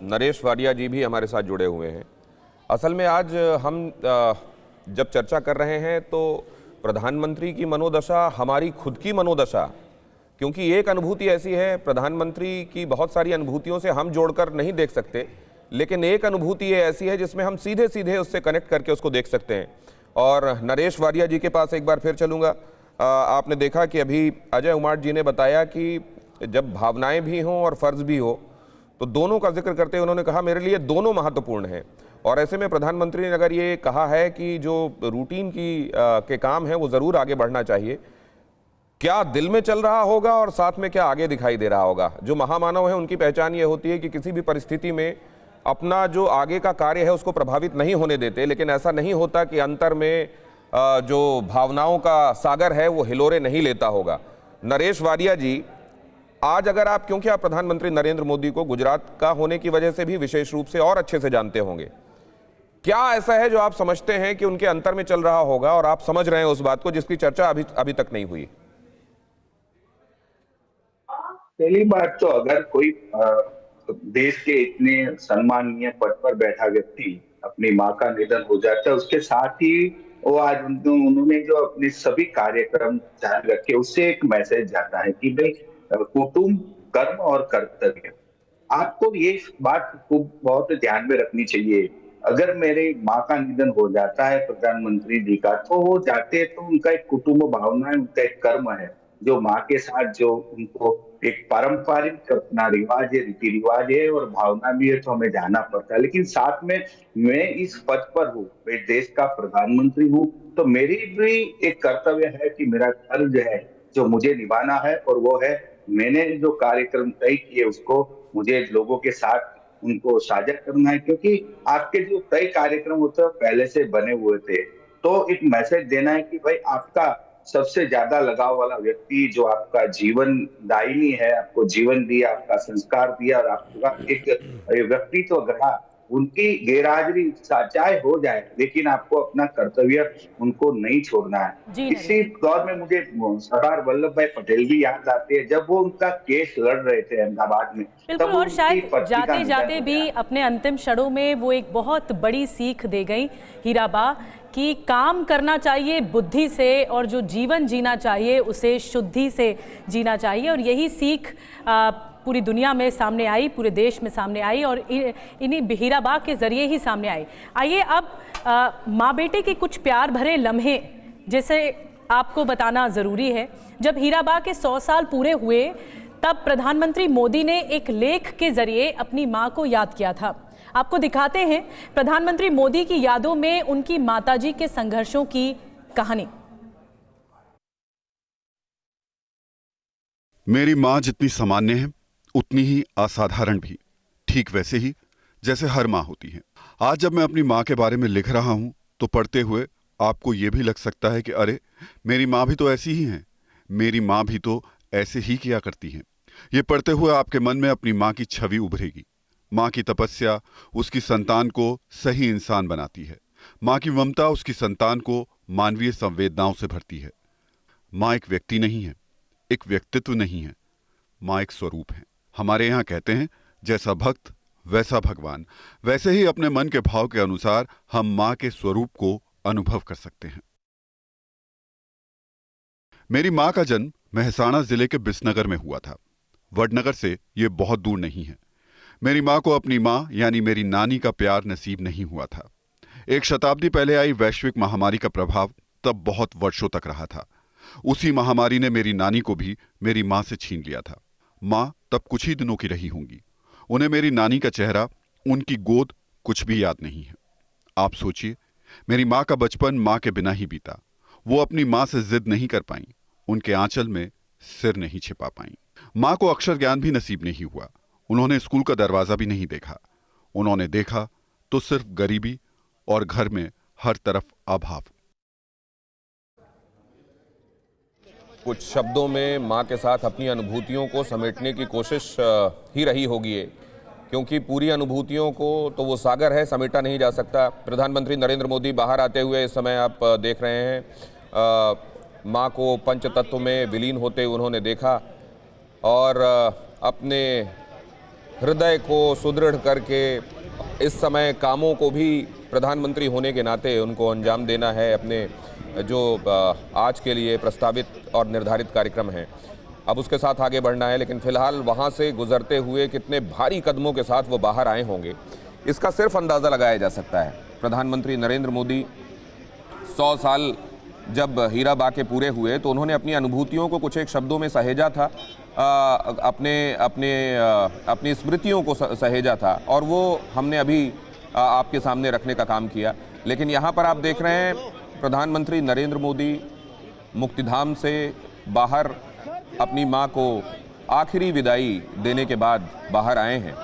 नरेश वाडिया जी भी हमारे साथ जुड़े हुए हैं। असल में आज हम जब चर्चा कर रहे हैं तो प्रधानमंत्री की मनोदशा, हमारी खुद की मनोदशा, क्योंकि एक अनुभूति ऐसी है, प्रधानमंत्री की बहुत सारी अनुभूतियों से हम जोड़कर नहीं देख सकते, लेकिन एक अनुभूति ये ऐसी है जिसमें हम सीधे सीधे उससे कनेक्ट करके उसको देख सकते हैं। और नरेश वाडिया जी के पास एक बार फिर चलूँगा। आपने देखा कि अभी अजय उमाड़ जी ने बताया कि जब भावनाएं भी हों और फ़र्ज़ भी हो तो दोनों का जिक्र करते हुए उन्होंने कहा मेरे लिए दोनों महत्वपूर्ण हैं। और ऐसे में प्रधानमंत्री ने अगर ये कहा है कि जो रूटीन के काम हैं वो ज़रूर आगे बढ़ना चाहिए, क्या दिल में चल रहा होगा और साथ में क्या आगे दिखाई दे रहा होगा? जो महामानव है उनकी पहचान ये होती है कि किसी भी परिस्थिति में अपना जो आगे का कार्य है उसको प्रभावित नहीं होने देते, लेकिन ऐसा नहीं होता कि अंतर में जो भावनाओं का सागर है वो हिलोरे नहीं लेता होगा। नरेश वाडिया जी, आज अगर आप, क्योंकि आप प्रधानमंत्री नरेंद्र मोदी को गुजरात का होने की वजह से भी विशेष रूप से और अच्छे से जानते होंगे, क्या ऐसा है जो आप समझते हैं कि उनके अंतर में चल रहा होगा और आप समझ रहे हैं उस बात को जिसकी चर्चा अभी तक नहीं हुई? पहली बात तो अगर कोई देश के इतने सम्माननीय पद पर बैठा व्यक्ति अपनी माँ का निधन हो जाता है, उसके साथ ही वो आज उन्होंने जो अपने सभी कार्यक्रम जारी रखे, उससे एक मैसेज जाता है कि भाई कुटुंब, कर्म और कर्तव्य, आपको ये बात खूब बहुत ध्यान में रखनी चाहिए। अगर मेरे माँ का निधन हो जाता है प्रधानमंत्री जी का, तो वो जाते तो उनका एक कुटुंब भावना है, उनका एक कर्म है, जो माँ के साथ जो उनको एक पारंपरिक अपना रिवाज है, रीति रिवाज है और भावना भी है, तो हमें जाना पड़ता है। लेकिन साथ में मैं इस पद पर हूँ, मैं देश का प्रधानमंत्री हूँ, तो मेरी भी एक कर्तव्य है कि मेरा फर्ज है जो मुझे निभाना है, और वो है मैंने जो कार्यक्रम तय किए उसको मुझे लोगों के साथ उनको साझा करना है, क्योंकि आपके जो तय कार्यक्रम होते हैं पहले से बने हुए थे। तो एक मैसेज देना है कि भाई आपका सबसे ज्यादा लगाव वाला व्यक्ति जो आपका जीवन दायिनी है, आपको जीवन दिया, आपका संस्कार दिया और आपका एक व्यक्तित्व गढ़ा, उनकी गैरहाजिरी चाहे हो जाए, लेकिन आपको अपना कर्तव्य उनको नहीं छोड़ना है। इसी दौर में मुझे सरदार वल्लभ भाई पटेल भी याद आते हैं, जब वो उनका केस लड़ रहे थे अहमदाबाद में। बिल्कुल, और शायद जाते जाते भी अपने अंतिम क्षणों में वो एक बहुत बड़ी सीख दे गई हीराबा कि काम करना चाहिए बुद्धि से और जो जीवन जीना चाहिए उसे शुद्धि से जीना चाहिए। और यही सीख पूरी दुनिया में सामने आई, पूरे देश में सामने आई और इन्हीं हीराबा के जरिए ही सामने आई। आइए अब माँ बेटे के कुछ प्यार भरे लम्हे जैसे आपको बताना ज़रूरी है। जब हीराबा के 100 साल पूरे हुए तब प्रधानमंत्री मोदी ने एक लेख के जरिए अपनी माँ को याद किया था। आपको दिखाते हैं प्रधानमंत्री मोदी की यादों में उनकी माताजी के संघर्षों की कहानी। मेरी माँ जितनी सामान्य है उतनी ही असाधारण भी, ठीक वैसे ही जैसे हर माँ होती है। आज जब मैं अपनी माँ के बारे में लिख रहा हूं तो पढ़ते हुए आपको यह भी लग सकता है कि अरे मेरी माँ भी तो ऐसी ही हैं, मेरी माँ भी तो ऐसे ही किया करती हैं। ये पढ़ते हुए आपके मन में अपनी माँ की छवि उभरेगी। माँ की तपस्या उसकी संतान को सही इंसान बनाती है। माँ की ममता उसकी संतान को मानवीय संवेदनाओं से भरती है। माँ एक व्यक्ति नहीं है, एक व्यक्तित्व नहीं है, माँ एक स्वरूप है। हमारे यहाँ कहते हैं जैसा भक्त वैसा भगवान। वैसे ही अपने मन के भाव के अनुसार हम माँ के स्वरूप को अनुभव कर सकते हैं। मेरी माँ का जन्म मेहसाणा जिले के बिसनगर में हुआ था। वडनगर से यह बहुत दूर नहीं है। मेरी माँ को अपनी माँ यानी मेरी नानी का प्यार नसीब नहीं हुआ था। एक शताब्दी पहले आई वैश्विक महामारी का प्रभाव तब बहुत वर्षों तक रहा था। उसी महामारी ने मेरी नानी को भी मेरी माँ से छीन लिया था। माँ तब कुछ ही दिनों की रही होंगी। उन्हें मेरी नानी का चेहरा, उनकी गोद कुछ भी याद नहीं है। आप सोचिए, मेरी माँ का बचपन माँ के बिना ही बीता। वो अपनी माँ से जिद नहीं कर पाई, उनके आंचल में सिर नहीं छिपा पाई। माँ को अक्षर ज्ञान भी नसीब नहीं हुआ। उन्होंने स्कूल का दरवाजा भी नहीं देखा। उन्होंने देखा तो सिर्फ गरीबी और घर में हर तरफ अभाव। कुछ शब्दों में माँ के साथ अपनी अनुभूतियों को समेटने की कोशिश ही रही होगी ये, क्योंकि पूरी अनुभूतियों को तो वो सागर है, समेटा नहीं जा सकता। प्रधानमंत्री नरेंद्र मोदी बाहर आते हुए इस समय आप देख रहे हैं, माँ को पंचतत्व में विलीन होते उन्होंने देखा और अपने हृदय को सुदृढ़ करके इस समय कामों को भी प्रधानमंत्री होने के नाते उनको अंजाम देना है। अपने जो आज के लिए प्रस्तावित और निर्धारित कार्यक्रम हैं, अब उसके साथ आगे बढ़ना है। लेकिन फिलहाल वहाँ से गुजरते हुए कितने भारी कदमों के साथ वो बाहर आए होंगे, इसका सिर्फ अंदाज़ा लगाया जा सकता है। प्रधानमंत्री नरेंद्र मोदी 100 साल जब हीराबा के पूरे हुए तो उन्होंने अपनी अनुभूतियों को कुछ एक शब्दों में सहेजा था, अपनी स्मृतियों को सहेजा था, और वो हमने अभी आपके सामने रखने का काम किया। लेकिन यहाँ पर आप देख रहे हैं प्रधानमंत्री नरेंद्र मोदी मुक्तिधाम से बाहर अपनी मां को आखिरी विदाई देने के बाद बाहर आए हैं।